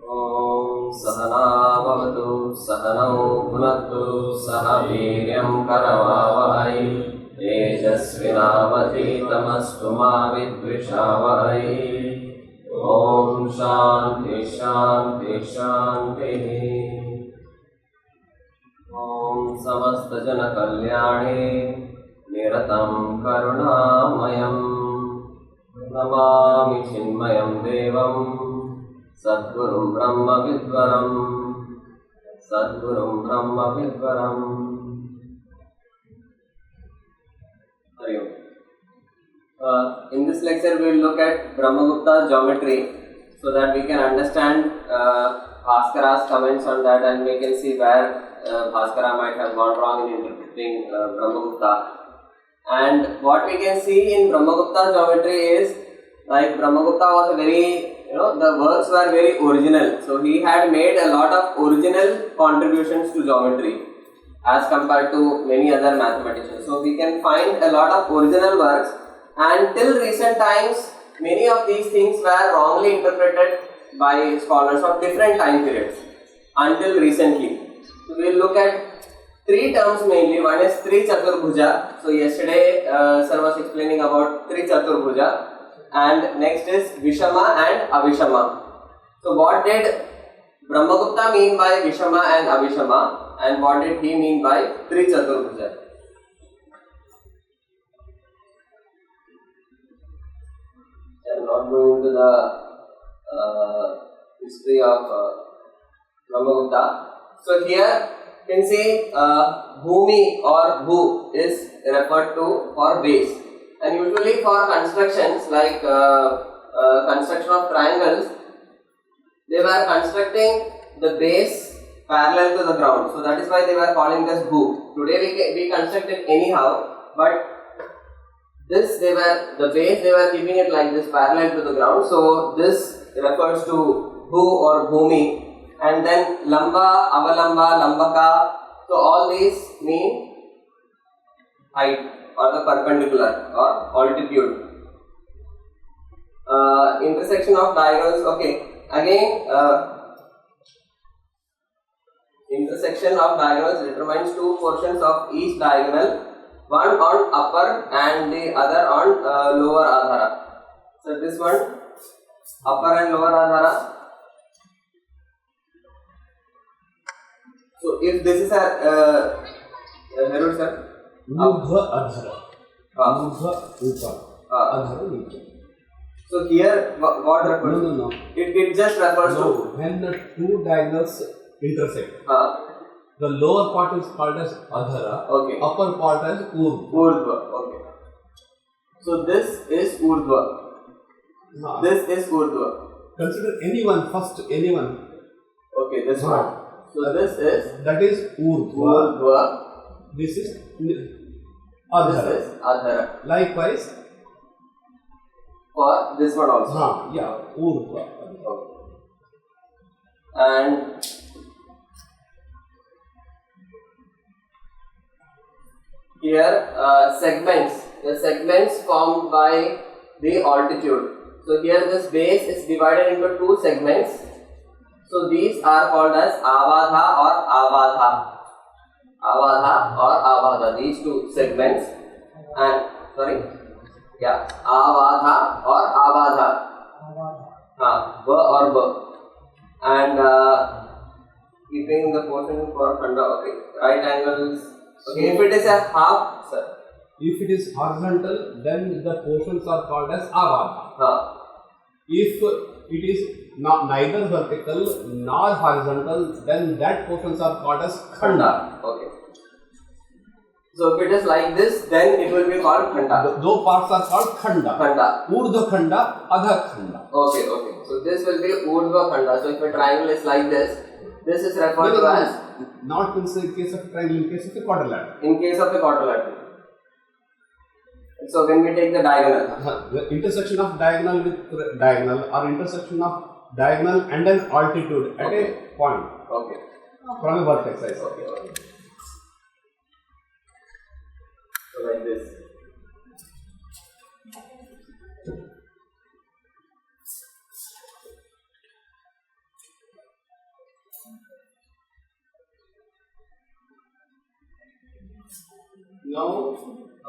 Om Sahana Bhavatu Sahanau Bhunattu Saha Veeryam Karavavahai Tejasvinavadhitamastu ma vidvishavahai. Om Shanti Shanti Shanti. Om Samasta Jana Kalyani Niratam Karunamayam Namami Chinmayam Devam Sadgurum Brahma Vidvaram. Sadgurum Brahma Vidvaram. In this lecture, we will look at Brahmagupta's geometry so that we can understand Bhaskara's comments on that, and we can see where Bhaskara might have gone wrong in interpreting Brahmagupta. And what we can see in Brahmagupta's geometry is, like, Brahmagupta was a very, the works were very original. So he had made a lot of original contributions to geometry as compared to many other mathematicians. So we can find a lot of original works, and till recent times many of these things were wrongly interpreted by scholars of different time periods until recently. So we will look at three terms mainly. One is Trichaturbhuja. So yesterday sir was explaining about Trichaturbhuja. And next is Vishama and Avishama. So what did Brahmagupta mean by Vishama and Avishama, and what did he mean by Trichaturbhuja? I am not going into the history of Brahmagupta. So here you can see Bhumi or Bhu is referred to for base. And usually for constructions like construction of triangles, they were constructing the base parallel to the ground. So that is why they were calling this Bhu. Today we construct it anyhow, but this the base they were keeping it like this parallel to the ground. So this refers to Bhu or Bhumi. And then Lamba, Avalamba, Lambaka. So all these mean height or the perpendicular or altitude. Intersection of diagonals. Okay, again intersection of diagonals determines two portions of each diagonal, one on upper and the other on lower adhara. So this one, upper and lower adhara. So if this is a Heroor sir, Urdhva adhara. Urdhva upa. Adhara niche. So here what refers? No. It just refers to when the two diagonals intersect. The lower part is called as adhara. Okay. Upper part as urdhva. Urdhva. Okay. So this is urdhva. This is urdhva. Consider anyone first. Anyone. Okay. This one. So this is. That is urdhva. Urdhva. This is adhara. This is adhara. Likewise. For this one also. Yeah. Urdhva. Okay. And here segments. The segments formed by the altitude. So here this base is divided into two segments. So these are called as Avadha or Avadha. Avadha or Avadha, these two segments. And Avadha or Avadha. B or B. And keeping the portion for khanda. Okay, right angles. Okay, if it is a half, sir. If it is horizontal, then the portions are called as avadha. If it is neither vertical nor horizontal, then that portions are called as khanda. Okay. So if it is like this, then it will be called khanda. Those parts are called khanda. Khanda. Urdhva khanda, adha khanda. Okay. So this will be urdhva khanda. So if a triangle is like this is referred to as. Not in the case of a triangle, in case of a quadrilateral. In case of a quadrilateral. So when we take the diagonal. The intersection of diagonal with diagonal, or intersection of diagonal and an altitude at a point. Okay. From a vertex, I say. Okay. So like this. Now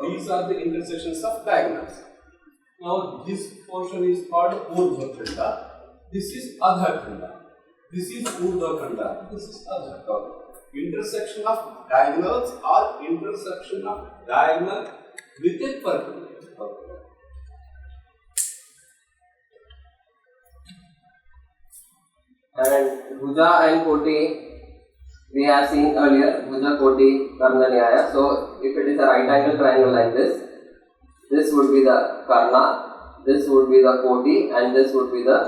these are the intersections of diagonals. Now this portion is called Urdhva Khanda. This is Adha Khanda. This is Urdhva Khanda. This is Adha Khanda. Intersection of diagonals or intersection of diagonal with a perpendicular. And Bhuja and Koti we have seen earlier, Bhuja, Koti, Karna, Nyaya. So if it is a right angle triangle like this would be the Karna, this would be the Koti, and this would be the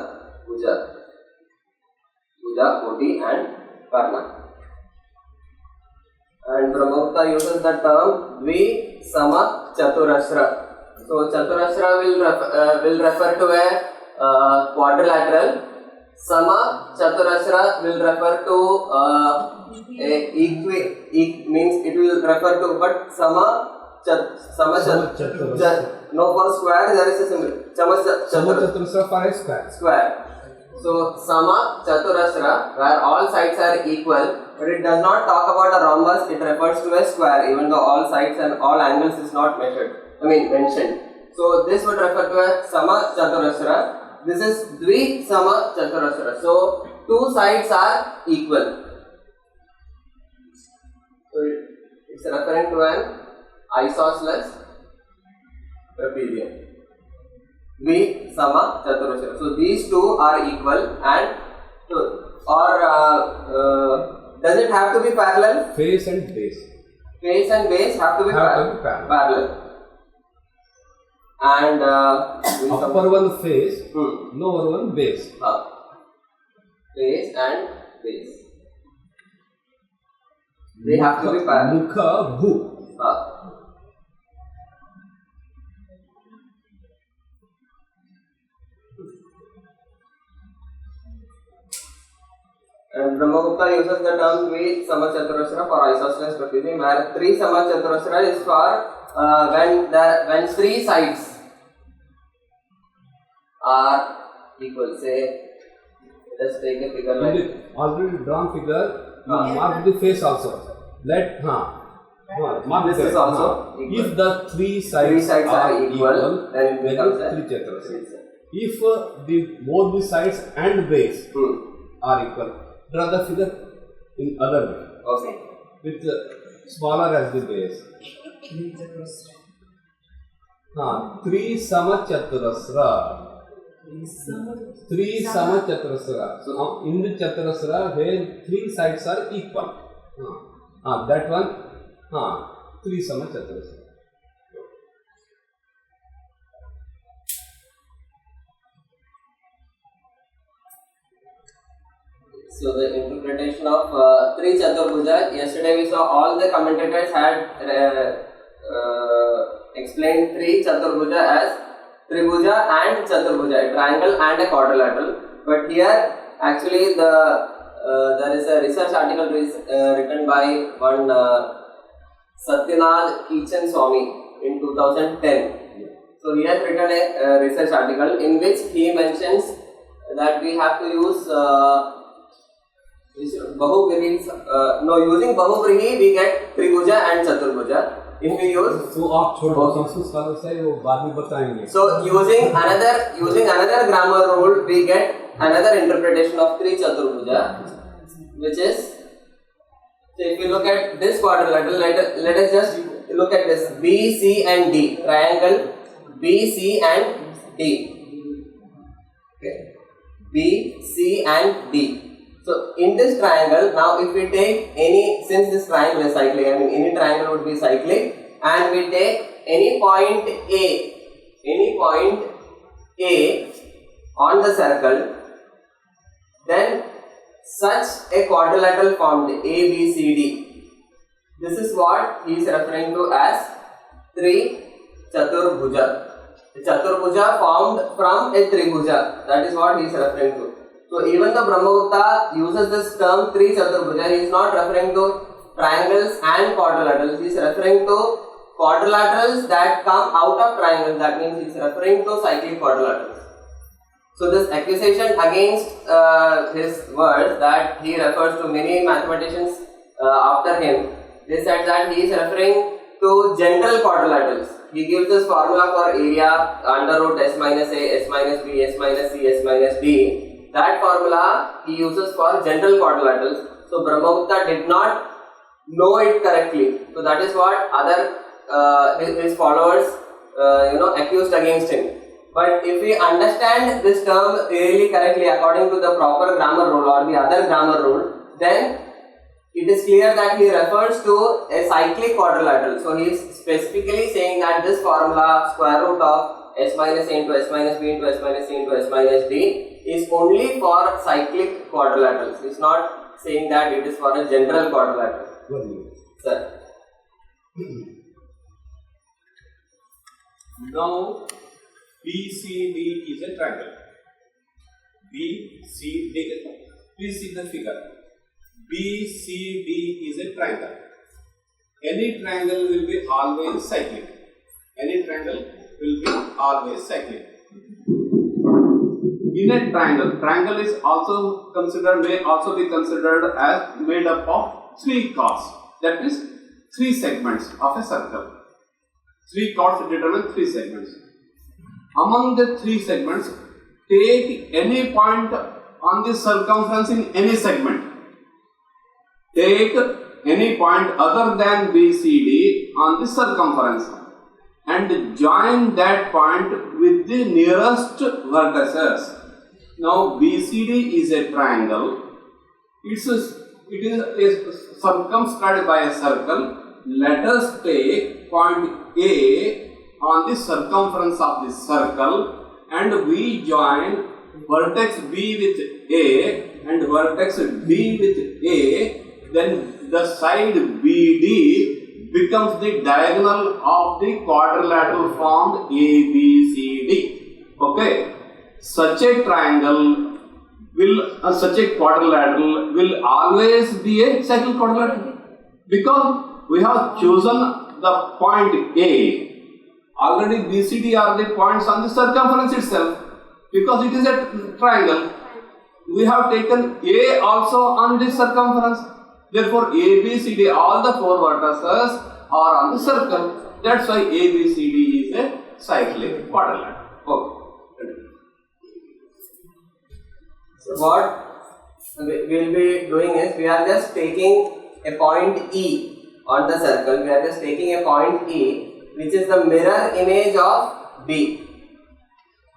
Bhuja. Bhuja, Koti and Karna. And Brahmagupta uses the term Dvi Sama Chaturashra. So Chaturashra will refer to a quadrilateral. Sama Chaturashra will refer to means it will refer to, but no, for square there is a symbol. Sama Chaturashra for a square. So Sama Chaturashra, where all sides are equal, but it does not talk about a rhombus, it refers to a square, even though all sides and all angles is not mentioned. So this would refer to a Sama Chaturashra. This is Dvi Sama Chaturashra. So two sides are equal. So it's referring to an isosceles trapezium. Dvi Sama Chaturashra. So these two are equal, and does it have to be parallel? Face and base. Face and base have to be parallel. And upper one face, lower one base. Face and base. They have to be parallel. Mukha Bhu. And Brahmagupta uses the term Dvi Sama Chaturashra for isosceles trapezium, where 3 Sama Chaturashra is for when 3 sides are equal. Say, let's take a figure like already drawn figure. Mark the face also. Mark this is also equal. If the 3 sides are equal, then it becomes a Trichaturashra. If both the sides and base are equal, draw the figure in other way. Okay. With smaller as the base. 3 Sama Chaturashra. 3 Sama Chaturashra. So in the Chaturashra where 3 sides are equal. That one 3 Sama Chaturashra. So the interpretation of Tri Chaturbhuja, yesterday we saw all the commentators had explained Tri Chaturbhuja as Tribhuja and Chaturbhuja, a triangle and a quadrilateral. But here actually there is a research article written by one Satyanal Kichan Swami in 2010. So he has written a research article in which he mentions that we have to use using Bahuvrihi we get Tribhuja and Chaturbhuja. If we use so using another grammar rule we get another interpretation of Tri Chaturbhuja, which is, so if you look at this quadrilateral, let us just look at this B, C and D, triangle B, C and D. Okay. B, C and D. So in this triangle, now if we take since this triangle is cyclic, any triangle would be cyclic, and we take any point A on the circle, then such a quadrilateral formed A, B, C, D. This is what he is referring to as Tri Chaturbhuja. A Chaturbhuja formed from a Tribhuja. That is what he is referring to. So even though Brahmagupta uses this term Tri Chaturbhuja, he is not referring to triangles and quadrilaterals. He is referring to quadrilaterals that come out of triangles. That means he is referring to cyclic quadrilaterals. So this accusation against his words that he refers to many mathematicians after him, they said that he is referring to general quadrilaterals. He gives this formula for area under root s minus a, s minus b, s minus c, s minus d. That formula he uses for general quadrilaterals. So Brahmagupta did not know it correctly. So that is what other his followers accused against him. But if we understand this term really correctly according to the proper grammar rule or the other grammar rule, then it is clear that he refers to a cyclic quadrilateral. So he is specifically saying that this formula square root of s minus a into s minus b into s minus c into s minus d is only for cyclic quadrilaterals. He is not saying that it is for a general quadrilateral. Sir. Now BCD is a triangle. BCD. Please see the figure. BCD is a triangle. Any triangle will be always cyclic. Any triangle will be always cyclic. In a triangle is also considered, may also be considered as made up of 3 chords. That is 3 segments of a circle. 3 chords determine 3 segments. Among the 3 segments, take any point on the circumference in any segment. Take any point other than BCD on the circumference and join that point with the nearest vertices. Now BCD is a triangle. It is circumscribed by a circle. Let us take point A on the circumference of the circle and we join vertex B with A and vertex D with A. Then the side BD becomes the diagonal of the quadrilateral formed ABCD. Okay, such a triangle will, such a quadrilateral will always be a cyclic quadrilateral because we have chosen the point A. Already BCD are the points on the circumference itself because it is a triangle. We have taken A also on the circumference. Therefore, ABCD, all the 4 vertices are on the circle. That's why ABCD is a cyclic quadrilateral. Okay. So what we will be doing is, we are just taking a point E on the circle. We are just taking a point E, which is the mirror image of B.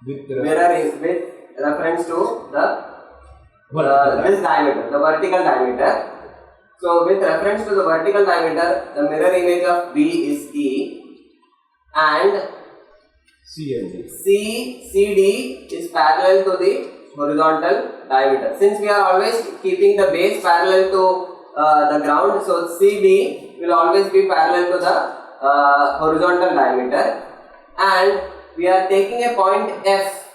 Mirror is with reference to this diameter, the vertical diameter. So with reference to the vertical diameter, the mirror image of B is E, and CD is parallel to the horizontal diameter. Since we are always keeping the base parallel to the ground, so CD will always be parallel to the horizontal diameter, and we are taking a point F,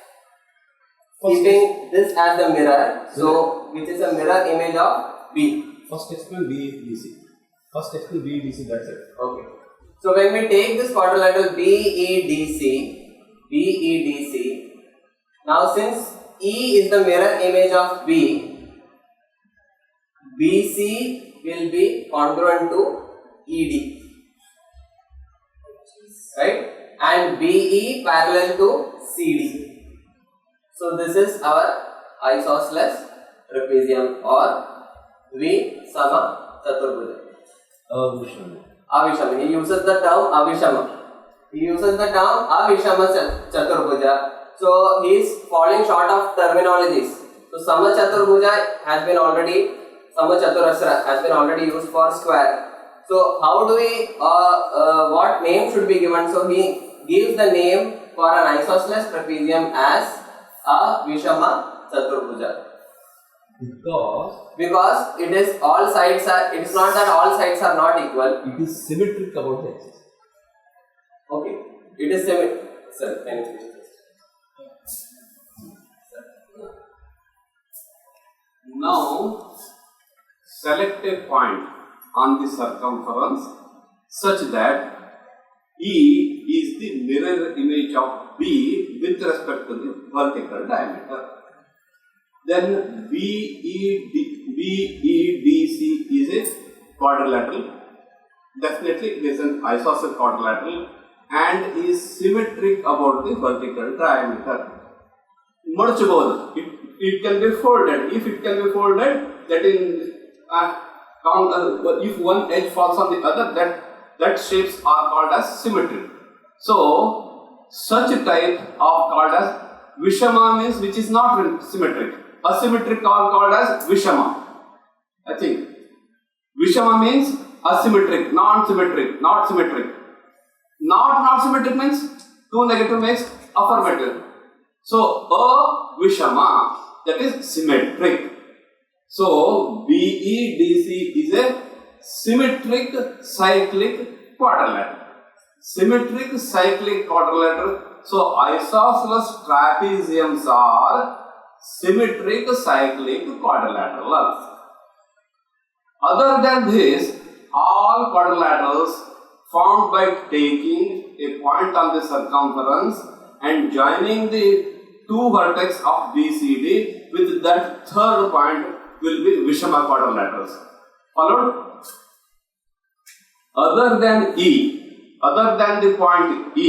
keeping this as the mirror, so which is a mirror image of B. First explain BEDC. First explain BEDC, that's it. Okay. So when we take this quadrilateral BEDC, now since E is the mirror image of B, BC will be congruent to ED, right? And BE parallel to CD. So this is our isosceles trapezium or V Sama Chaturbhuja. Avishama. He uses the term Avishama Chaturbhuja. So he is falling short of terminologies. So Sama Chaturbhuja has been already, Sama Chaturasra has been already used for square. So how do we, what name should be given? So he gives the name for an isosceles trapezium as Avishama Chaturbhuja. Because it is all sides are, it is not that all sides are not equal. It is symmetric about the axis. Okay, it is symmetric. Sir, can you please? Now, select a point on the circumference such that E is the mirror image of B with respect to the vertical diameter. Then BEDC is a quadrilateral. definitely it is an isosceles quadrilateral and is symmetric about the vertical diameter. Mergeable, it can be folded. If it can be folded, that in if one edge falls on the other, that shapes are called as symmetric. So such a type are called as Vishama, means which is not symmetric. Asymmetric are called as Vishama. I think Vishama means asymmetric, non-symmetric, not symmetric. Not symmetric means two negative makes affirmative. So a Vishama, that is symmetric. So BEDC is a symmetric cyclic quadrilateral. Symmetric cyclic quadrilateral. So isosceles trapeziums are symmetric cyclic quadrilaterals. Other than this, all quadrilaterals formed by taking a point on the circumference and joining the two vertex of BCD with that third point will be Vishama quadrilaterals. Followed? Other than E, other than the point E,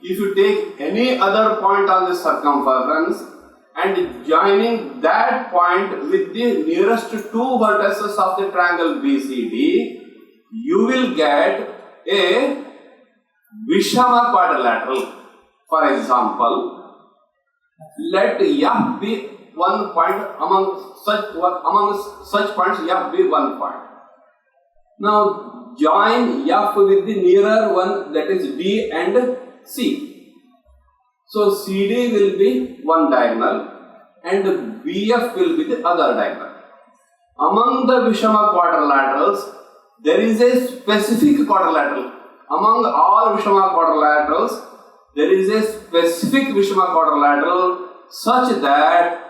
if you take any other point on the circumference and joining that point with the nearest two vertices of the triangle BCD, you will get a Vishama quadrilateral. For example, let F be one point among such points, F be one point. Now join F with the nearer one, that is D and C. So CD will be one diagonal and BF will be the other diagonal. Among the Vishama quadrilaterals, there is a specific quadrilateral. Among all Vishama quadrilaterals, there is a specific Vishama quadrilateral such that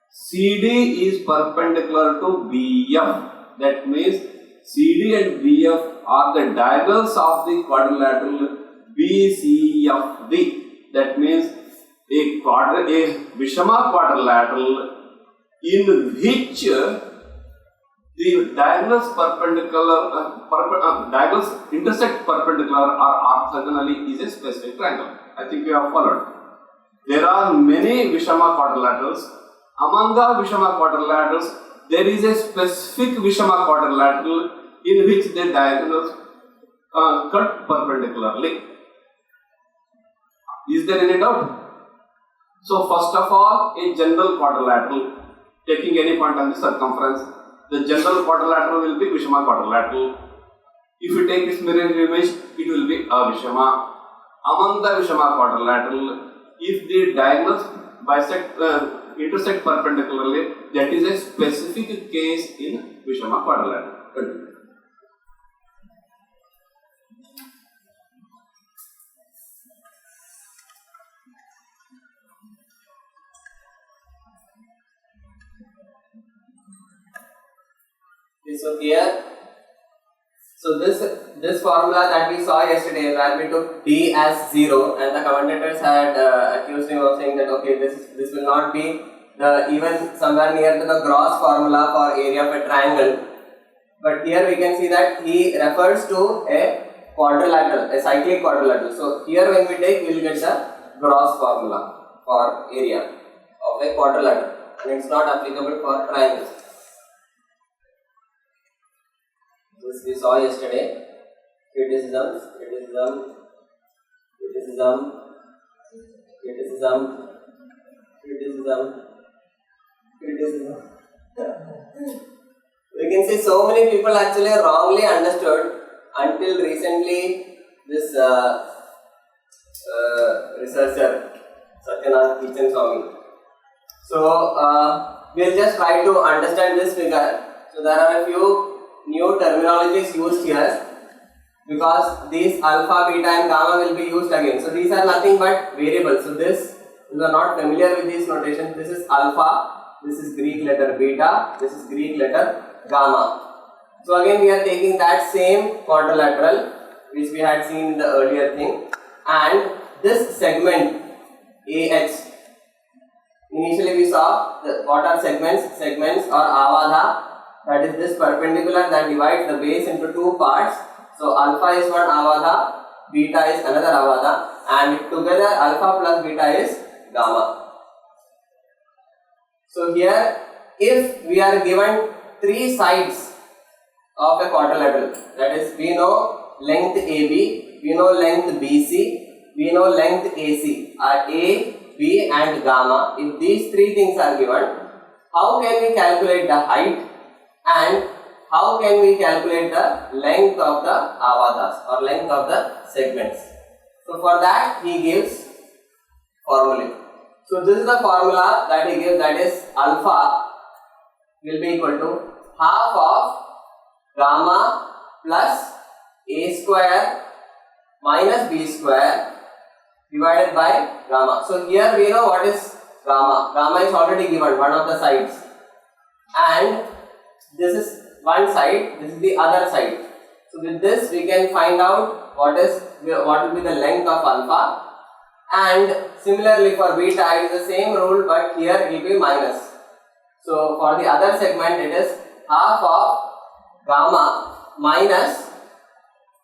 CD is perpendicular to BF. That means CD and BF are the diagonals of the quadrilateral BCFD. That means a Vishama quadrilateral in which the diagonals diagonals intersect perpendicular or orthogonally is a specific triangle. I think you have followed. There are many Vishama quadrilaterals. Among the Vishama quadrilaterals, there is a specific Vishama quadrilateral in which the diagonals cut perpendicularly. Is there any doubt? So first of all, a general quadrilateral, taking any point on the circumference, the general quadrilateral will be Vishama quadrilateral. If you take its mirror image, it will be a Vishama. Among the Vishama quadrilateral, if the diagonals intersect perpendicularly, that is a specific case in Vishama quadrilateral. So here, so this formula that we saw yesterday, where we took D as 0, and the commentators had accused him of saying that okay, this will not be even somewhere near to the gross formula for area of a triangle. But here we can see that he refers to a quadrilateral, a cyclic quadrilateral. So here when we take, we will get the gross formula for area of a quadrilateral, and it's not applicable for triangles. This we saw yesterday. Criticism. We can see so many people actually wrongly understood until recently this researcher Satyanath Kitchen Swami. So we'll just try to understand this figure. So there are a few new terminologies used here, because these alpha, beta and gamma will be used again. So these are nothing but variables. So this, you are not familiar with these notations. This is alpha, this is Greek letter beta, this is Greek letter gamma. So again we are taking that same quadrilateral which we had seen in the earlier thing, and this segment AH. Initially we saw what are segments. Segments or avadha, that is this perpendicular that divides the base into two parts. So alpha is one avadha, beta is another avadha, and together alpha plus beta is gamma. So here, if we are given three sides of a quadrilateral, that is, we know length AB, we know length BC, we know length AC are A, B and gamma. If these three things are given, how can we calculate the height and how can we calculate the length of the avadhas or length of the segments? So for that he gives formula. So this is the formula that he gives, that is alpha will be equal to half of gamma plus A square minus B square divided by gamma. So here we know what is gamma. Gamma is already given, one of the sides, and this is one side, this is the other side. So with this we can find out what will be the length of alpha, and similarly for beta it is the same rule, but here it will be minus. So for the other segment it is half of gamma minus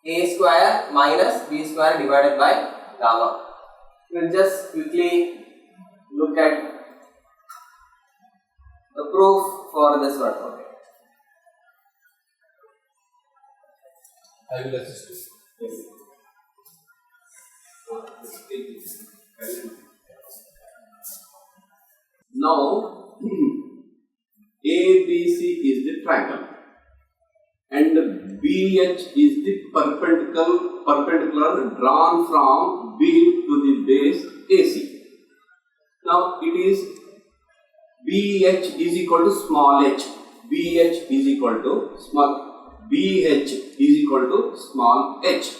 A square minus B square divided by gamma. We will just quickly look at the proof for this one. Okay. I will assist you. Yes. Now, ABC is the triangle and BH is the perpendicular drawn from B to the base AC. Now it is BH is equal to small h, BH is equal to small, BH is equal to small h.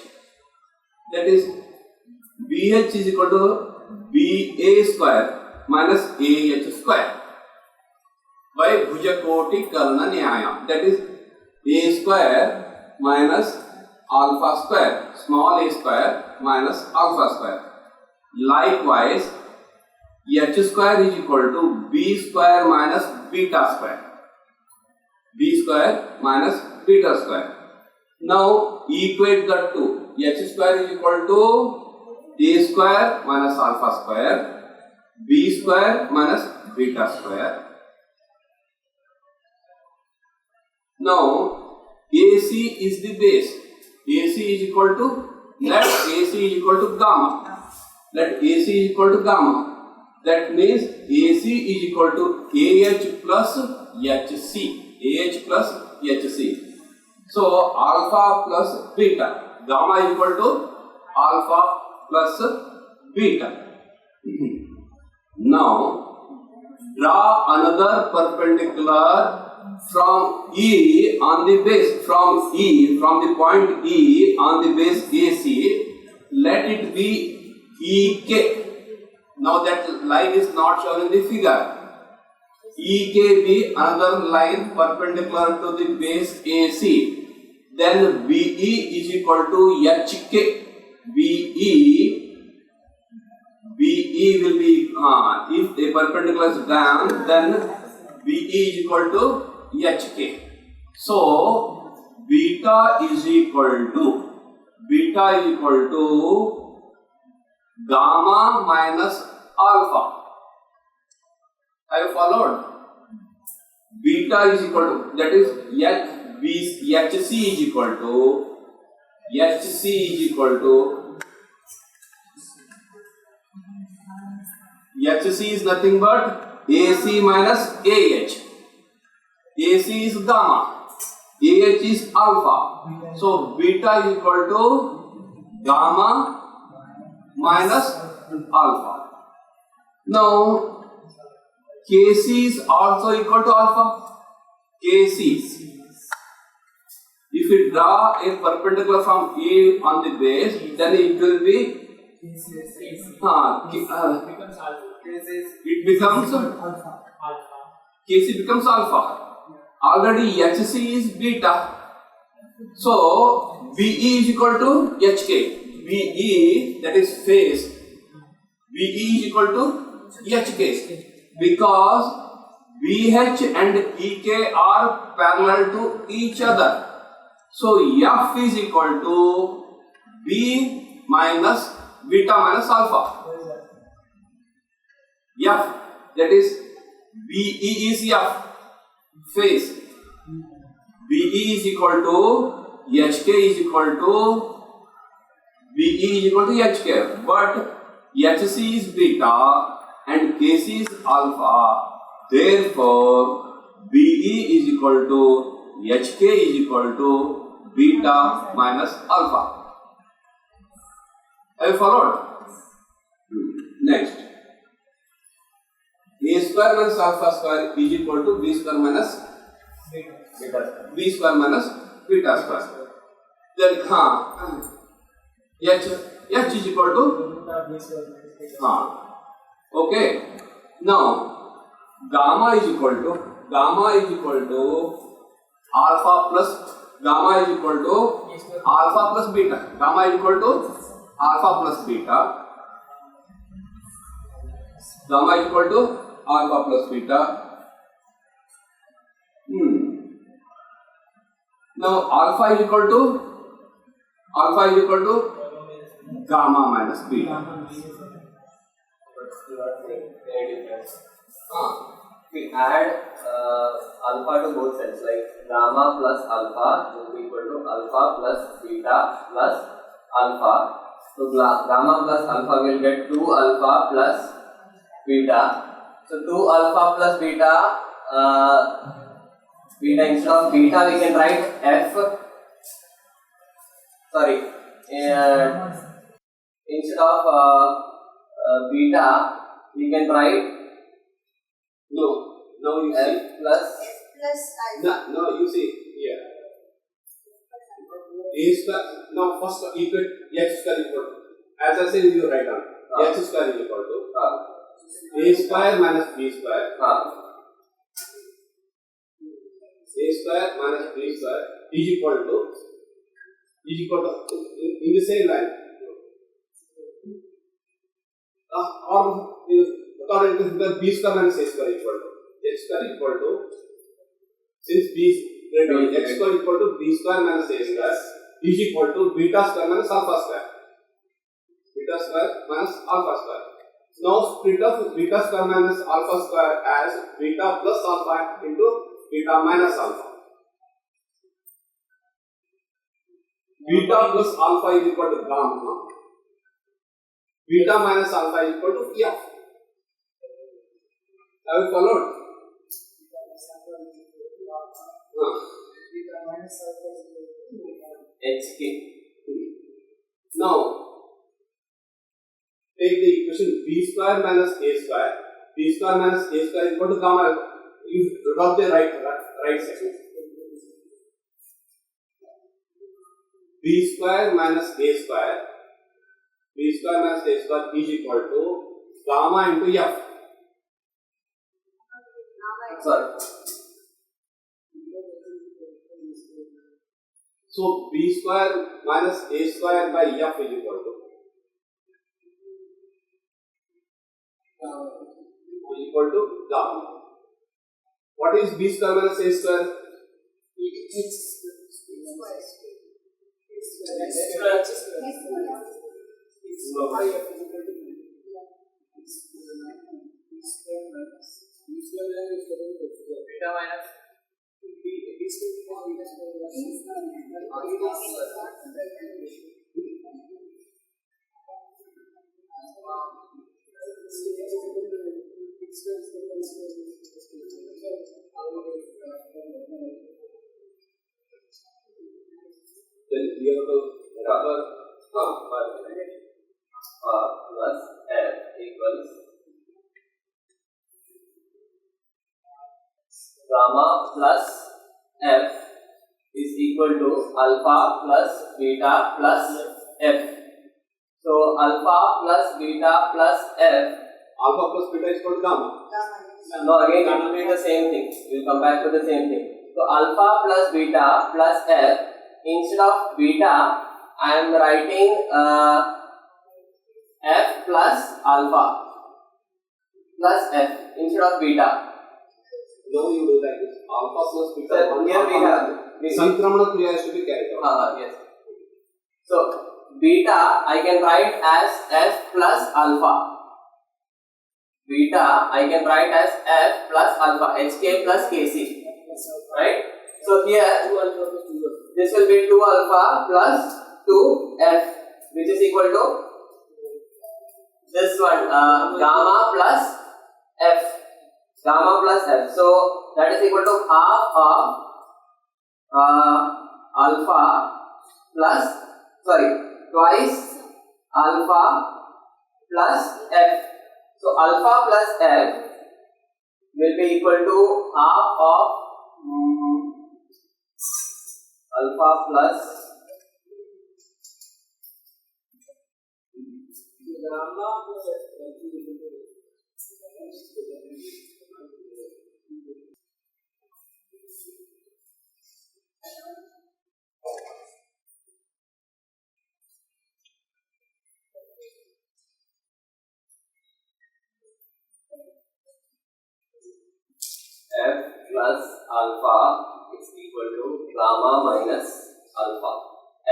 That is, BH is equal to BA square minus AH square by Bhujakoti Karna Nyaya. That is A square minus alpha square, small a square minus alpha square. Likewise, H square is equal to B square minus beta square. B square minus beta square. Now equate the two. H square is equal to A square minus alpha square, B square minus beta square. Now AC is the base. AC is equal to, let AC is equal to gamma. Let AC is equal to gamma. That means AC is equal to AH plus HC. AH plus HC. So alpha plus beta. Gamma is equal to alpha plus beta. Now draw another perpendicular from E on the base, from the point E on the base AC. Let it be EK. Now that line is not shown in the figure. EK be another line perpendicular to the base AC. Then BE is equal to HK. BE will be, if the perpendicular is down, then BE is equal to HK. So beta is equal to gamma minus alpha. Have you followed? Beta is equal to, that is HC is equal to HC is nothing but AC minus AH. AC is gamma, AH is alpha. So beta is equal to gamma minus alpha. Now KC is also equal to alpha. KC. If we draw a perpendicular from E on the base, then it will be it becomes alpha. KC becomes alpha. Already HC is beta. So BE is equal to HK. BE, that is phase. BE is equal to HK because BH and EK are parallel to each other. So F is equal to B minus beta minus alpha. F, that is BE is F phase. BE is equal to HK is equal to BE is equal to HK, but HC is beta and KC is alpha. Therefore, BE is equal to HK is equal to beta minus alpha. Have you followed? Next. A square minus alpha square is equal to B square minus B square minus beta square. Then H is equal to okay. Now gamma is equal to alpha plus gamma is equal to alpha plus beta. Gamma is equal to alpha plus beta. Gamma is equal to alpha plus beta. Now alpha is equal to gamma minus beta. We add alpha to both sides, like gamma plus alpha will be equal to alpha plus beta plus alpha. So gamma plus alpha will get 2 alpha plus beta. So 2 alpha plus beta, instead of beta we can write F. Sorry, instead of beta we can write No, you F see. plus No, you see here. A square. No, first equate X square equal to. As I said, you write down. X square is equal to A square minus B square. A square minus B square is equal to in the same line. Or according to the B square minus A square equal to X square equal to, since B is greater than X square equal to B square minus A square is equal to beta square minus alpha square. Beta square minus alpha square. Now split up beta square minus alpha square as beta plus alpha into beta minus alpha. Beta plus alpha is equal to gamma. Beta minus alpha is equal to F. Have you followed? HK. Now take the equation B square minus A square. B square minus A square is equal to gamma. You rub the right side. B square minus A square. B square minus A square is equal to gamma into F. Sorry. So B square minus A square by F is equal to gamma. What is B square minus A square? Then you have to cover plus F equals gamma plus F is equal to alpha plus beta plus F. So alpha plus beta plus F. alpha plus beta is equal to gamma. No, again it will be the same thing. We will come back to the same thing. So alpha plus beta plus F. Instead of beta, I am writing F plus alpha plus F instead of beta. Now you do like this. Alpha plus beta. So here we have Sankramana Kriya has to be carried out. Yes. So beta I can write as F plus alpha. Beta I can write as F plus alpha, HK plus KC. Right? So here this will be 2 alpha plus 2 F, which is equal to this one, gamma plus F. Gamma plus F. So that is equal to half of alpha plus, twice alpha plus F. So alpha plus F will be equal to half of alpha plus gamma plus F. F plus alpha is equal to gamma minus alpha.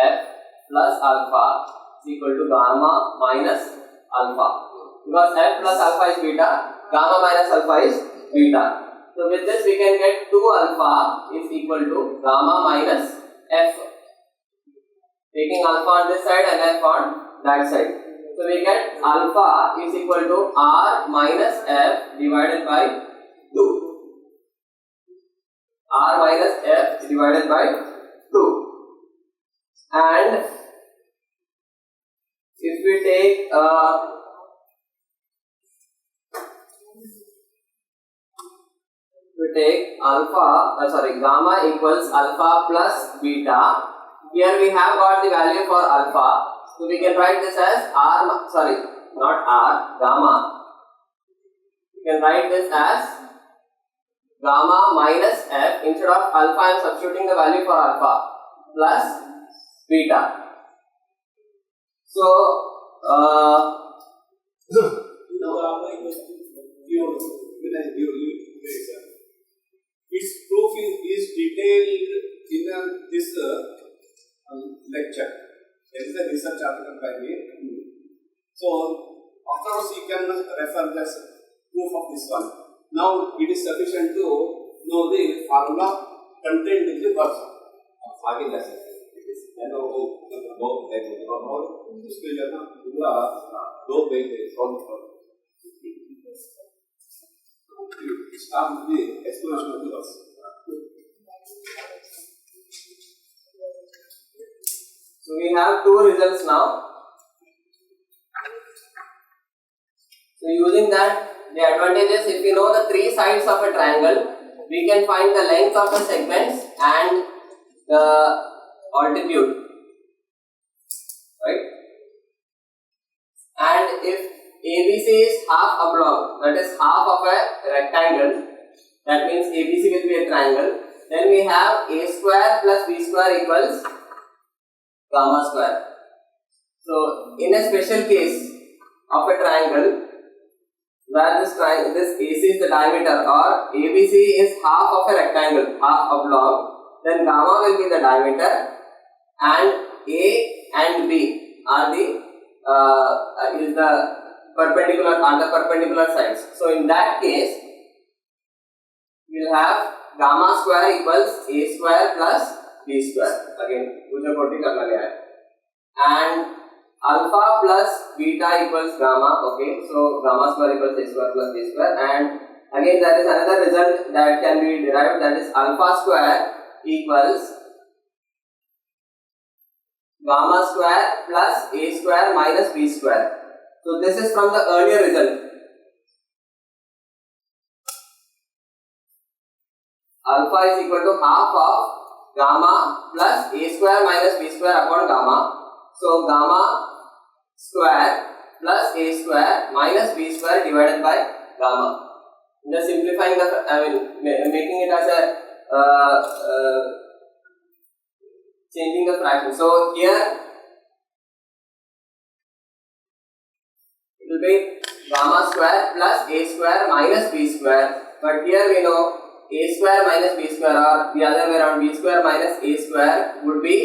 F plus alpha is equal to gamma minus alpha. Because F plus alpha is beta, gamma minus alpha is beta. So with this we can get 2 alpha is equal to gamma minus F. Taking alpha on this side and F on that side. So we get alpha is equal to R minus F divided by 2. R minus F divided by 2. And if we take gamma equals alpha plus beta. Here we have got the value for alpha. So we can write this as gamma. We can write this as gamma minus F. Instead of alpha I am substituting the value for alpha plus beta. So its proof is detailed in this lecture. There is a research article by me. So afterwards you can refer this proof of this one. Now it is sufficient to know the formula contained in the verse. आगे जा सकते हैं. बहुत मुश्किल है ना, पूरा 2 page है सॉल्व कर. Start with the explanation of the verse. So we have 2 results now. So using that, the advantage is if we know the 3 sides of a triangle, we can find the length of the segments and the altitude, right? And if ABC is half oblong, that is half of a rectangle, that means ABC will be a triangle, then we have A square plus B square equals gamma square. So in a special case of a triangle where this AC is the diameter or ABC is half of a rectangle, half oblong, then gamma will be the diameter and A and B are the perpendicular sides. So in that case we will have gamma square equals A square plus B square. Again मुझे कोटि करना गया है. And alpha plus beta equals gamma. Okay, so gamma square equals A square plus B square. And again there is another result that can be derived, that is alpha square equals gamma square plus A square minus B square. So this is from the earlier result. Alpha is equal to half of gamma plus A square minus B square upon gamma. So gamma square plus A square minus B square divided by gamma. Just simplifying making it as a changing the fraction. So here it will be gamma square plus A square minus B square. But here we know a square minus b square, or the other way around, b square minus a square would be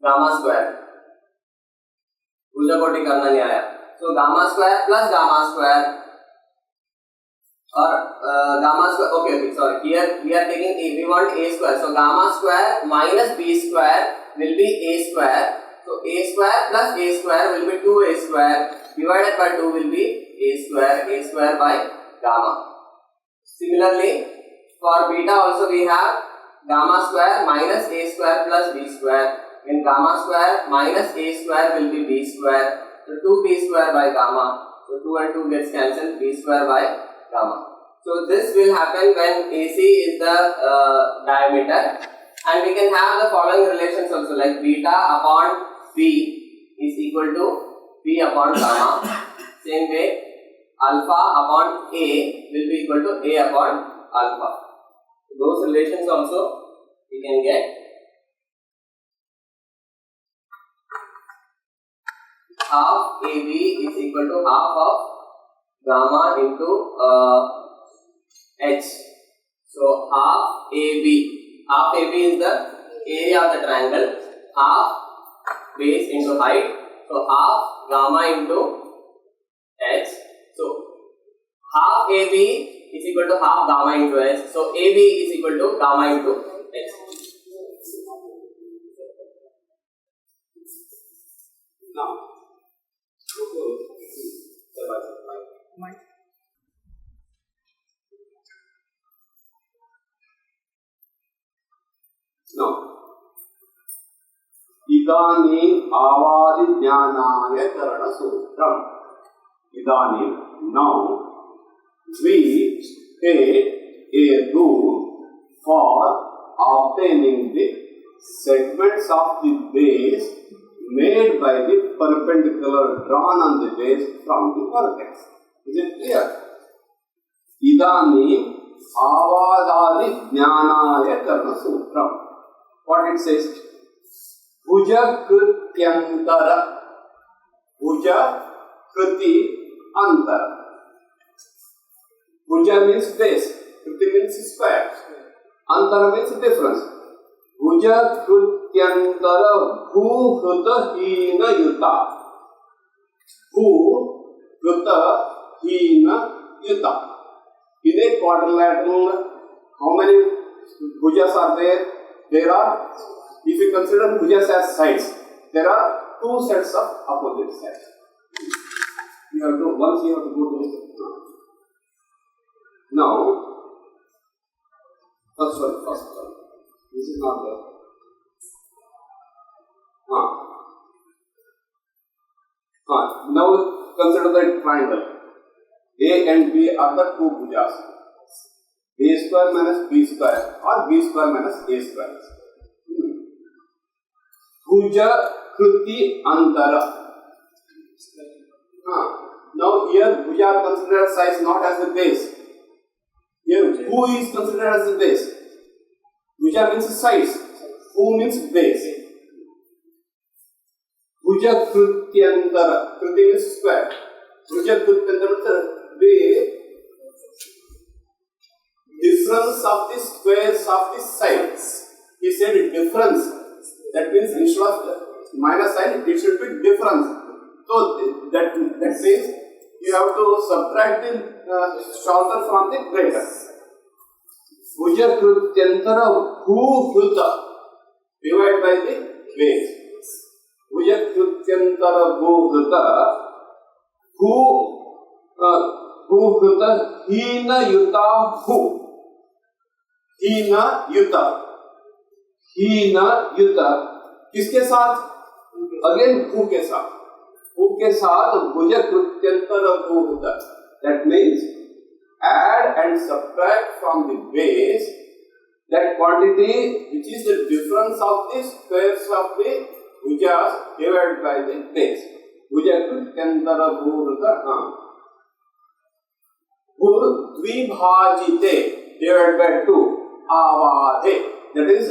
gamma square. Bhujakoti karna nahi aaya. So gamma square plus gamma square, or gamma square. Okay, sorry. Here we are taking a. We want a square. So gamma square minus b square will be a square. So a square plus a square will be 2a square divided by 2 will be a square by gamma. Similarly, for beta also we have gamma square minus a square plus b square. When gamma square minus a square will be b square. So 2b square by gamma. So 2 and 2 gets cancelled, b square by gamma. So this will happen when AC is the diameter, and we can have the following relations also, like beta upon b is equal to b upon gamma. Same way, alpha upon a will be equal to a upon alpha. Those relations also we can get. Half AB is equal to half of gamma into h. So half AB is the area of the triangle, half base into height. So half gamma into h. So half AB is equal to half gamma into h. So AB is equal to gamma into h. Now, Idanim avadi jnanaya karana sutram. Idanim, now we take a rule for obtaining the segments of the base made by the perpendicular drawn on the base from the vertex. Is it clear? Idanim avadadi jnanaya karana sutram. What it says? Bhuja krityantara. Bhuja kriti antara. Bhuja means base, kriti means square, antara means difference. Bhuja krityantara bhu kruta hina yuta. Bhu kruta hina yuta. In a quadrilateral, how many bhujas are there? There are, if you consider bhujas as sides, there are two sets of opposite sides. Once you have to go to this. Now, first one. This is not there. Now consider the triangle. A and B are the two bhujas. A square minus B square or B square minus A square. Bhuja kriti antara. Now here bhuja are considered as sides, not as the base. Here who is considered as the base? Bhuja means sides. Who means base? Bhuja krityantara. Kriti means square. Bhuja krityantara means the difference of the squares of the sides. He said difference. That means instead of minus sign, it should be difference. So that means you have to subtract the shorter from the greater. Bhuja krityantara bhu kruta divided by the base. Bhuja krityantara bhu kruta bhu kruta hina yuta bhu. Hina yuta किसके साथ? Again भू के साथ भुजा कृत्यंतर भू होता. That means add and subtract from the base that quantity which is the difference of the squares of the bhujas divided by the base. Bhuja krityantara bhu hoता. Bhu dvibhajite divided by 2. Avade, that is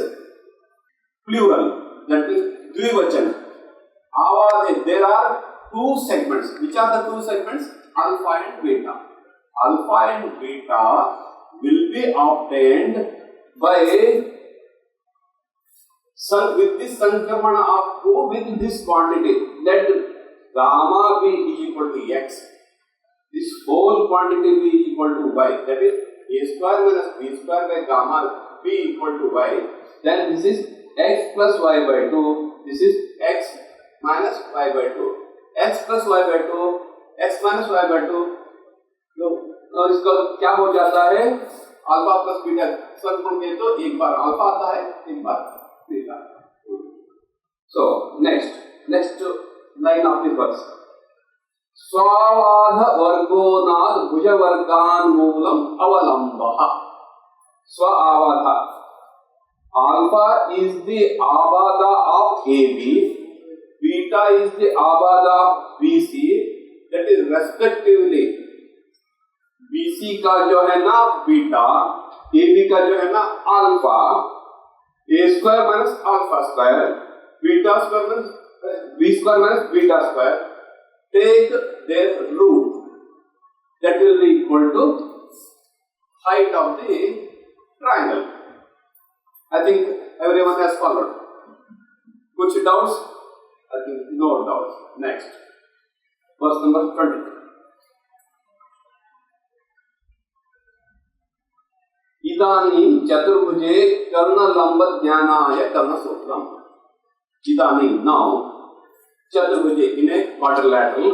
plural, that is dvivachan. Avade, there are two segments. Which are the two segments? Alpha and beta. Alpha and beta will be obtained by with this sankarmana of 2 with this quantity. Let gamma b is equal to x. This whole quantity b is equal to y. That is a square minus b square by gamma b equal to y. Then this is x plus y by 2. This is x minus y by 2. X plus y by 2. X minus y by 2. तो इसका क्या हो जाता है? Alpha plus beta सब गुण के तो एक बार अल्फा आता है, एक बार beta. So next line of the verse. स्वावाध वर्गोनाद भुज वर्गान मूलम अवलंबः. स्वावाधा. Alpha is the abada of AB. Beta is the abada of BC. That is respectively. BC का जो है ना बीटा, AB का जो है ना alpha, A square minus alpha square, beta square minus B square minus beta square. Take their root. That will be equal to height of the triangle. I think everyone has followed. Kuch doubts? I think no doubts. Next, verse number 20. इदानीं चतुर्भुजे कर्णलंब ज्ञानाय कर्णसूत्रम्. इदानीं now चतुर्भुजे in a quadrilateral,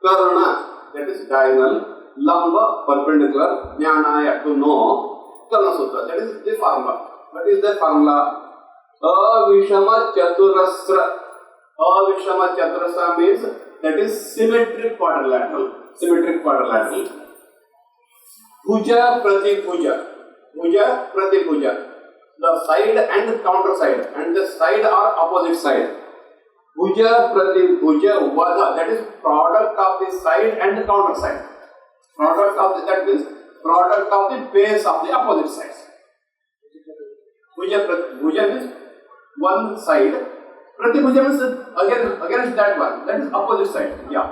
karna that is diagonal, lamba perpendicular, jnanaya to know, karna sutra that is the formula. What is the formula? Avishama chaturasra. Avishama chaturasra means that is symmetric quadrilateral. Symmetric quadrilateral. Bhuja prati bhuja. Bhuja prati bhuja. The side and counter side, and the side are opposite side. Bhuja prati bhuja vada, that is product of the side and the counter side. Product of the, that means product of the base of the opposite sides. Bhuja prati bhuja means one side. Prati bhuja means against that one. That is opposite side. Yeah.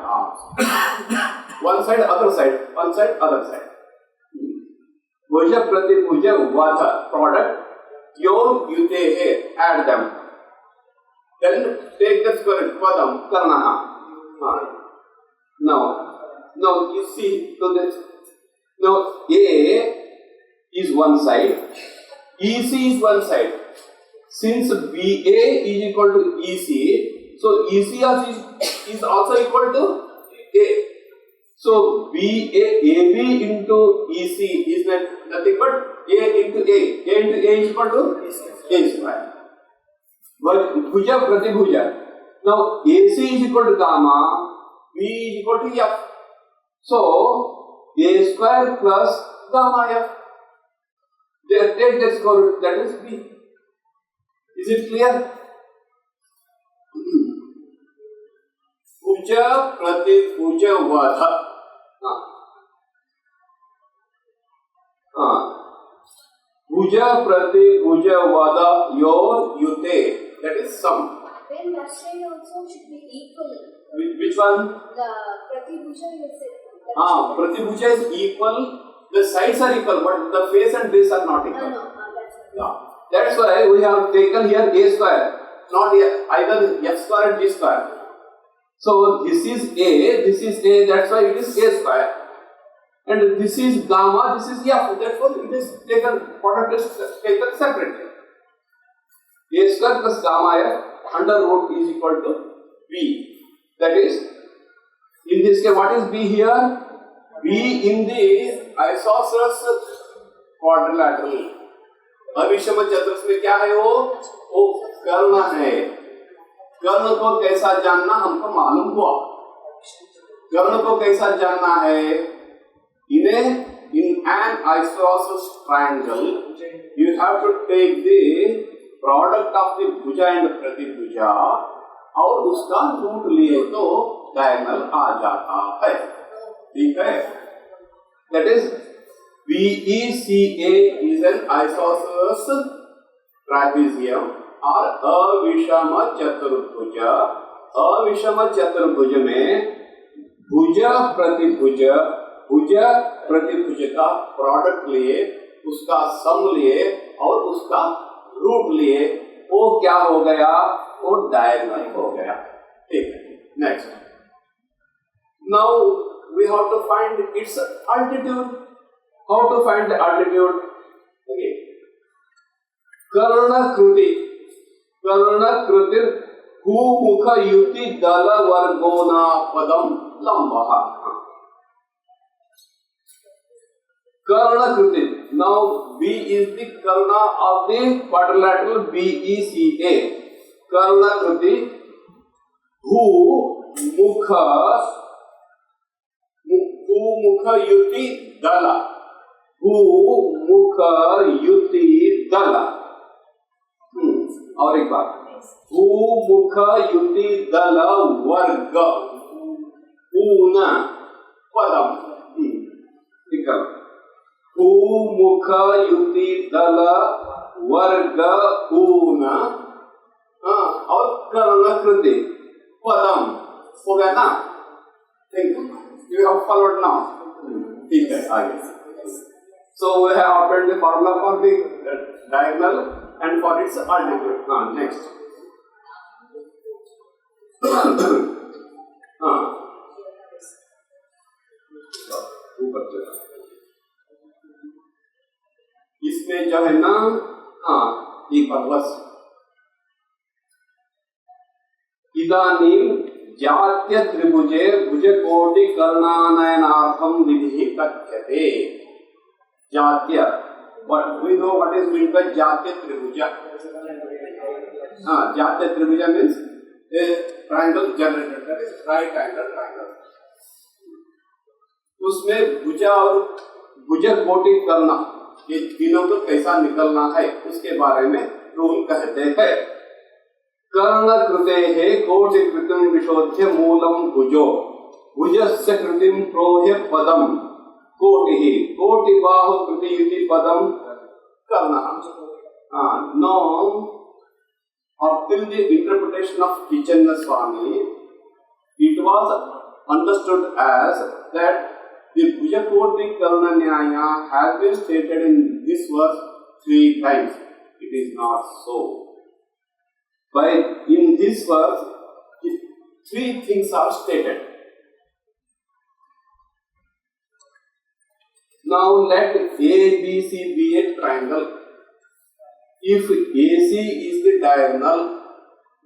One side, other side. One side, other side. Bhuja prati bhuja vada, product. Yo yute, add them. Then take the square padam karnaha. Now you see, so that now A is one side, EC is one side. Since BA is equal to EC, so EC is also equal to A. So AB into EC is nothing but A into A. A into A is equal to A square. Bhuja prati bhuja. Now AC is equal to gamma, B is equal to F. So A square plus gamma F. They take the square root, that is B. Is it clear? Bhuja prati bhuja vada. Bhuja prati bhuja vada yor yute. That is sum. Then that side also should be equal. Which one? The pratibhuja you said. Pratibhuja is equal. The sides are equal, but the face and base are not equal. No, that's right. Yeah. That's why we have taken here A square, not either F square and G square. So this is A, that's why it is A square. And this is gamma, this is F, therefore it is taken, product is taken separately. A square plus gamma F under root is equal to B. That is, in this case, what is B here? B in the isosceles quadrilateral. अविषम चतुर्थ में क्या है वो कर्ण है. कर्ण को कैसा जानना हमको मालूम हुआ. कर्ण को कैसा जानना है? In an isosceles triangle, you have to take the product of the bhuja and pratibhuja और उसका रूट लिए तो डायगोनल आ जाता है. ठीक है? That is VECA is an isosceles trapezium or अविषम चतुर्भुज. अविषम चतुर्भुज में भुज प्रतिभुज का प्रोडक्ट लिए उसका सम लिए और उसका रूट लिए, वो क्या हो गया, वो डायगोनल हो गया। ठीक है, next. Now we have to find its altitude. How to find the altitude? Okay, कर्णकृति, कर्णकृति भूमुख युति दल वर्गोना पदम लंबः। कर्णकृति, now B is the karna of the quadrilateral BECA. कर्णकृति भूमुख युति दल, भूमुख युति दल। और एक बार, भूमुख युति दल वर्ग ऊन पदम। भूमुख युति दल वर्ग ऊन और कर्णकृति पदम हो गया ना? You have followed now. ठीक है, आगे। So we have obtained the formula for the diagonal and for its altitude. Next. ऊपर चला। इसमें जो है ना, एक बार बस, इदानीं जात्य त्रिभुजे भुजकोटि कर्णानयनार्थम विधि कथ्यते। जात्य, but we know what is meant by जात्य त्रिभुज। जात्य त्रिभुज means a triangle generated, that is right angle triangle। उसमें भुजा और भुजकोटि कर्ण, ये तीनों को कैसा निकलना है उसके बारे में रूल कहते हैं। कर्णकृतेः कोटिकृतिं विशोध्य मूलं भुजो, भुजस्य कृतिं प्रोह्य पदं कोटिः, कोटिबाहुकृति इति पदं कर्णः। Now, up till the interpretation of Chinmaya Swami, it was understood as that the Bhujakoti Karna Nyaya has been stated in this verse 3 times. It is not so. But in this verse, 3 things are stated. Now let ABC be a triangle. If AC is the diagonal,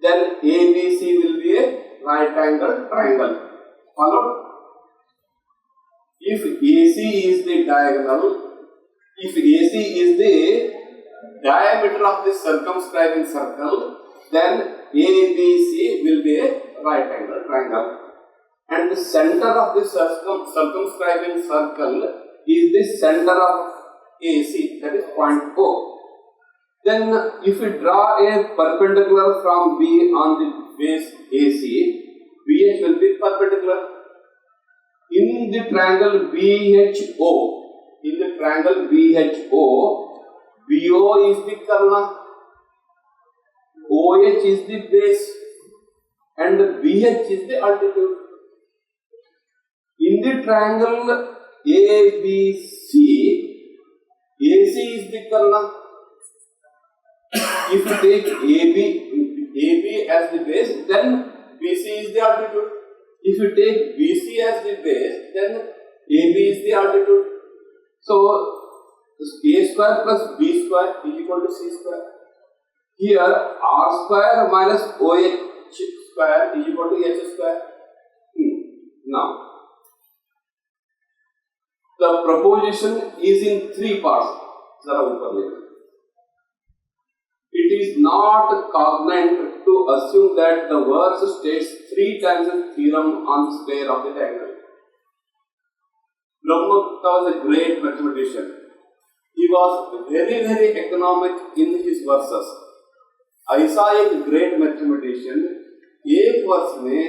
then ABC will be a right angle triangle. Followed? If AC is the diagonal, if AC is the diameter of the circumscribing circle, then ABC will be a right angle triangle. And the center of the circumscribing circle is the center of AC, that is point O. Then if we draw a perpendicular from B on the base AC, BH will be perpendicular. In the triangle BHO, BO is the karna, OH is the base, and BH is the altitude. In the triangle ABC, AC is the karna. If you take AB as the base, then BC is the altitude. If you take BC as the base, then AB is the altitude. So, A square plus B square is equal to C square. Here, R square minus OH square is equal to H square. Now, the proposition is in 3 parts. It is not cognate to assume that the verse states 3 times the theorem on the square of the triangle. Brahmagupta was a great mathematician. He was very, very economic in his verses. ऐसा एक great mathematician एक वर्ष में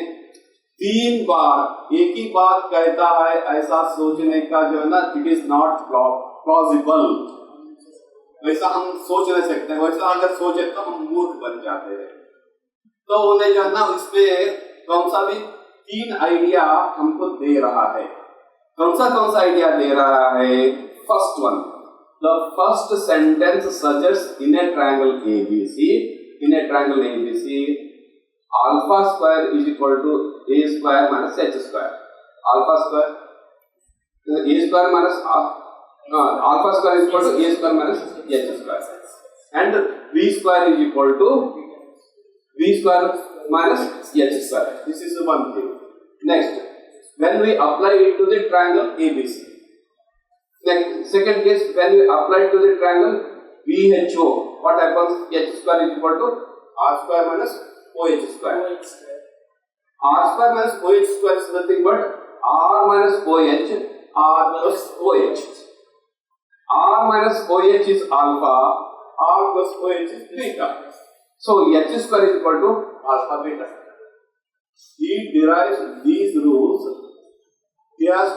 3 बार एक ही बात कहता है, ऐसा सोचने का जो है ना, it is not plausible. वैसा हम सोच नहीं सकते, वैसा अगर सोचे तो हम मूर्ख बन जाते हैं। तो उन्हें जो है ना, इसमें कौन सा भी 3 आइडिया हमको दे रहा है। कौन सा आइडिया दे रहा है? First one, the first sentence suggests in a triangle ABC, alpha square is equal to a square minus h square. Alpha square, a square minus alpha square is equal to a square minus h square, and b square is equal to b square minus h square. This is one thing. Next, when we apply it to the triangle ABC. Next, second case, when we apply it to the triangle BHO, what happens? H square is equal to r square minus OH square. R square minus OH square is nothing but r minus OH, r plus OH. R minus OH is alpha, r plus OH is beta. So H square is equal to alpha beta. He derives these rules. He has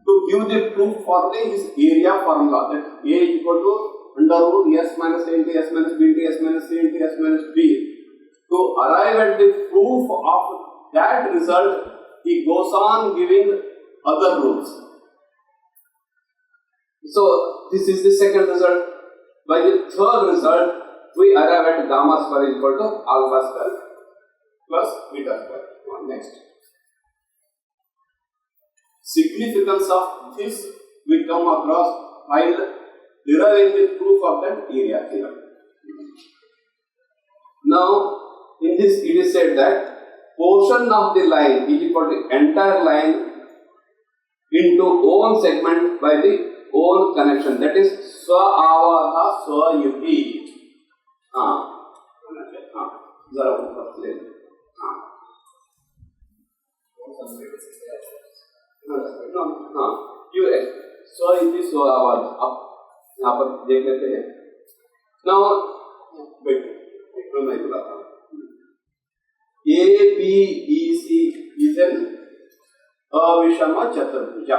to give the proof for his area formula, that A is equal to under root S minus A into S minus B into S minus C into S minus B. To arrive at the proof of that result, he goes on giving other rules. So this is the second result. By the third result, we arrive at gamma square is equal to alpha square plus beta square. Next. Significance of this we come across while deriving the proof of that area theorem. Now, in this it is said that portion of the line is equal to entire line into own segment by the own connection, that is swa avadha swa yuti. जरा ऊपर ले सो इति सो आवाज अब यहाँ पर देख लेते हैं. नाउ वेट मैं बुलाता हूँ. ABEC is an अविषम चतुर्भुज.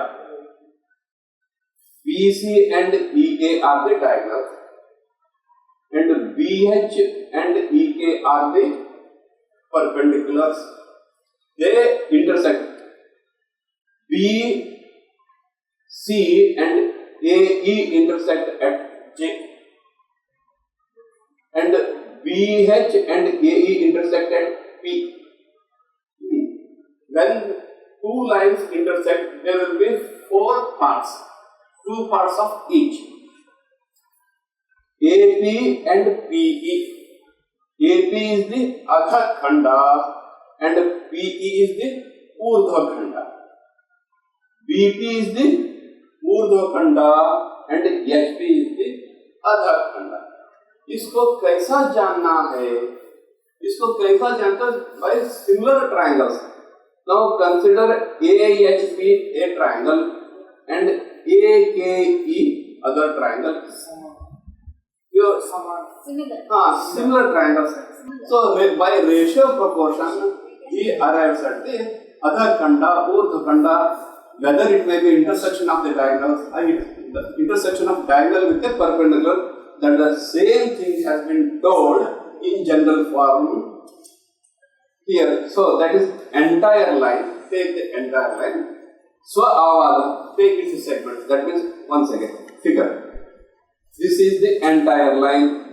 BC and EA are the diagonals, and BH and EK are the perpendiculars. They intersect. BC and AE intersect at J, and BH and AE intersect at P. When two lines intersect, there will be four parts, two parts of each. AP and PE. AP is the Adha Khanda and PE is the Urdhva Khanda. BP is the Urdhva Khanda and HP is the Adha Khanda. इसको कैसा जानना है? इसको कैसा जानते हैं? By similar triangles. Now consider AHP a triangle and AKE other triangle. Similar triangles. So by ratio proportion, he arrives at the Adha Khanda, Urdhva Khanda, whether it may be intersection of the diagonals, the intersection of diagonal with the perpendicular, that the same thing has been told in general form here. So that is entire line. Take the entire line. Swa avada, take its segments. That means once again, figure. This is the entire line.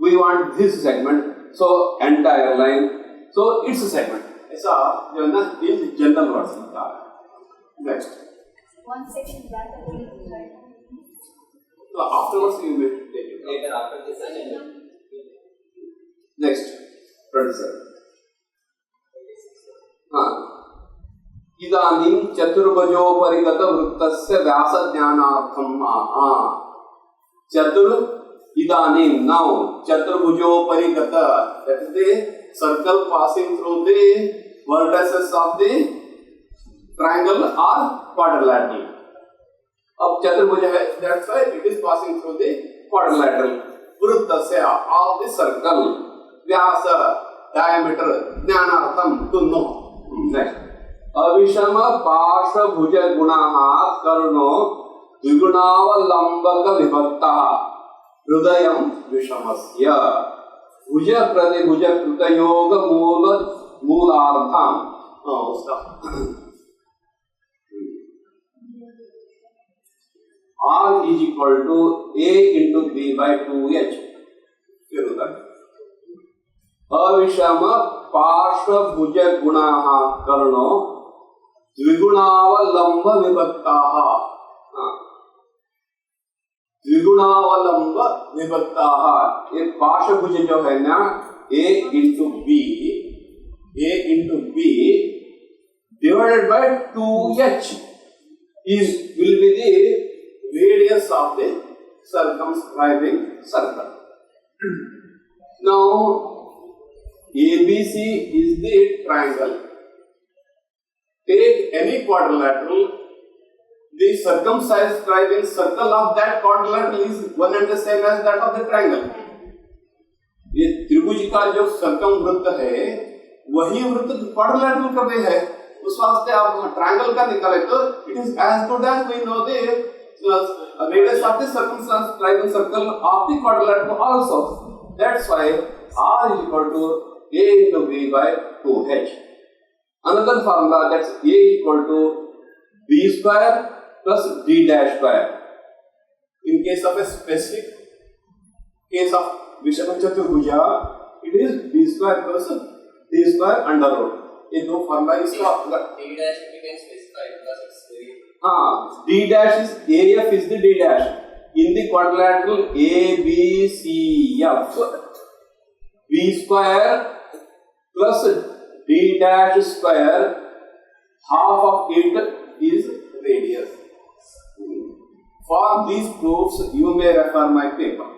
We want this segment. So entire line. So it's a segment. ऐसा जो है ना in general words लिखा है. Next. 1 second back again. So afterwards you will take it. Later after this session. Next. 27. इदानीं चतुर्भुजोपरिगत वृत्तस्य व्यासज्ञानार्थं इदानीं now चतुर्भुजोपरिगत, that is the circle passing through the vertices of the triangle or quadrilateral. अब चतुर्भुज है, that's why it is passing through the quadrilateral. वृत्तस्य of the circle, Vyas diameter, ज्ञानार्थं to know. Next. अविषम पार्श्वभुज गुणाः कर्णो द्विगुणावलंबक विभक्तः हृदयं विषमस्य भुज प्रतिभुज कृतयोग मूलार्थं. R is equal to A into B by 2H. फिर होता है अविषम पार्श्वभुज गुणाः कर्णो द्विगुणावलंब विभक्ताः द्विगुणावलंब विभक्ताः ये पार्श्वभुज जो है ना A into B divided by 2H will be the radius of the circumscribing circle. Now ABC is the triangle. Take any quadrilateral, the circumscribing circle of that quadrilateral is one and the same as that of the triangle. ये त्रिभुज का जो सर्कमवृत्त है वही वृत्त quadrilateral का भी है. उस वास्ते आप ट्रायंगल का निकाले तो it is as good as we know the radius of the circumscribing circle of the quadrilateral also. That's why R is equal to A into B by 2H. Another formula, that's A equal to B square plus D dash square. In case of a specific case of Vishama Chaturabhuja, it is B square plus D square under root. ये दो formula इसका D dash if you can specify because it's very D dash is AF is the D dash in the quadrilateral ABCF. B square plus D dash square, half of it is radius. For these proofs you may refer my paper.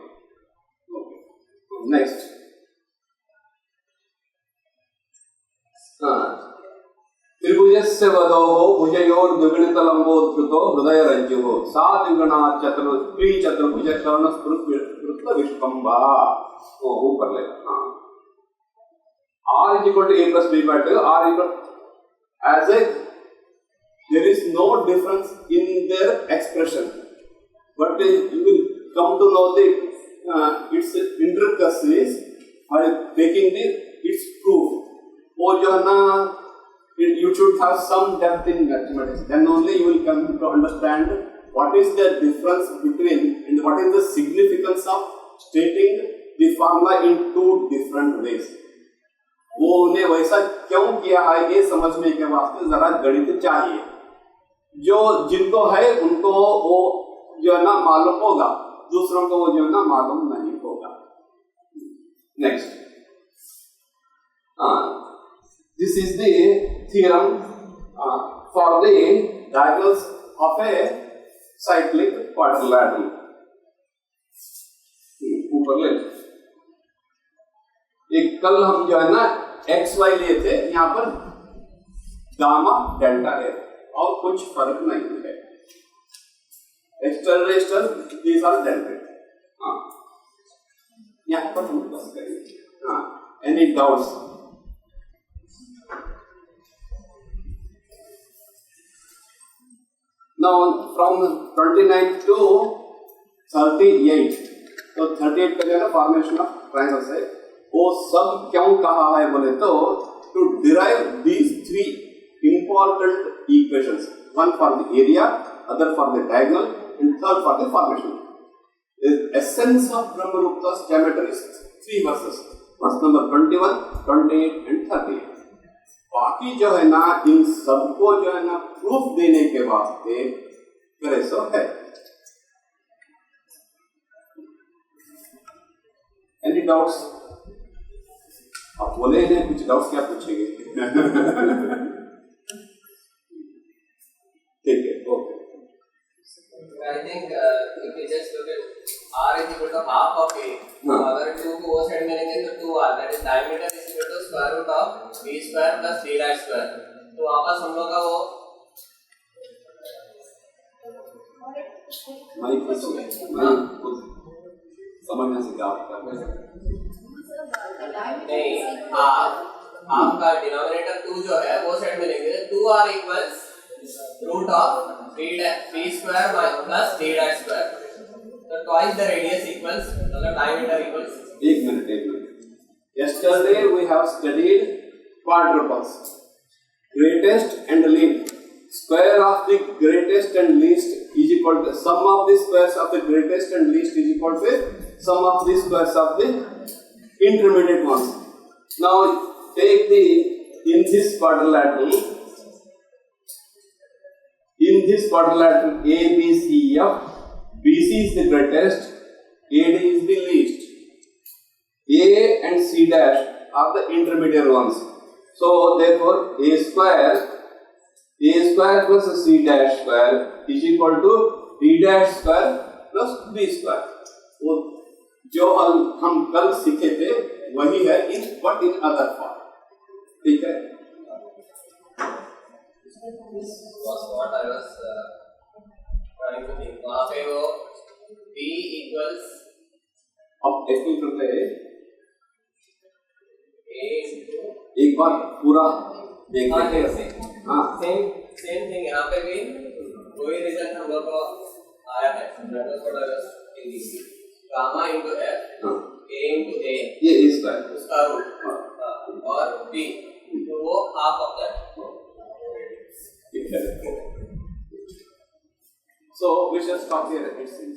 Okay. Next. त्रिभुजस्य वधोः भुजयोर् द्विगुणित लंबोद्धृतो हृदय रज्जुः सा द्विगुणा त्रिचतुर्भुज कर्ण स्फुरत् विष्कम्भा. ऊपर ले R is equal to A plus B by 2. R equal as a there is no difference in their expression, but you will come to know the its intricacies by taking the its proof. वो जो है ना you should have some depth in mathematics, then only you will come to understand what is the difference between and what is the significance of stating the formula in two different ways. वो उन्हें वैसा क्यों किया है ये समझने के वास्ते जरा गणित चाहिए. जो जिनको है उनको वो जो है ना मालूम होगा, दूसरों को वो जो है ना मालूम नहीं होगा. Next. This is the theorem for the diagonals of a cyclic quadrilateral. ऊपर ले. एक कल हम जो है ना XY लिए थे, यहाँ पर गामा डेल्टा है और कुछ फर्क नहीं है. External these are delta. यहाँ पर हम बस करेंगे. Any doubts? Now from 29 to 38, तो 38 का जो है फॉर्मेशन ऑफ ट्रायंगल्स है, वो सब क्यों कहा है बोले तो to derive these three important equations, one for the area, other for the diagonal and third for the formation. The essence of Brahmagupta's geometry is three verses, verse number 21, 28 and 38. बाकी जो है ना इन सबको जो है ना प्रूफ देने के वास्ते कैसे है. Any doubts? आप बोले हैं कुछ डाउट्स क्या पूछेंगे? ठीक है, okay. I think if you just look at R is equal to half of A, तो अगर 2 को वो साइड में लेंगे तो 2R, that is diameter is equal to square root of B square plus D dash square. तो वापस हम लोग का वो मैं कुछ समझने से क्या आपका नहीं, आपका डिनोमिनेटर 2 जो है वो साइड में लेंगे 2R equals root of B square plus D dash square. So twice the radius equals, the diameter equals. एक minute. Yesterday we have studied quadruples, greatest and least. square of the greatest and least is equal to sum of the squares of the greatest and least is equal to sum of the squares of the intermediate ones. Now take the in this quadrilateral A, B, C, F, BC is the greatest, AD is the least, A and C dash are the intermediate ones. So therefore A square plus C dash square is equal to D dash square plus B square. वो जो हम कल सीखे थे वही है in but in other form. ठीक है. This was what I was trying to think. वहाँ पे वो B equals अब एक मिनट रुके A into एक बार पूरा देखते हैं. हाँ सेम थिंग यहाँ पे भी कोई रिजल्ट हम लोग को आया है. That was what I was thinking. Gamma into F, A into A, ये इसका है उसका रूट और B तो वो half of that. So we shall stop here. It seems.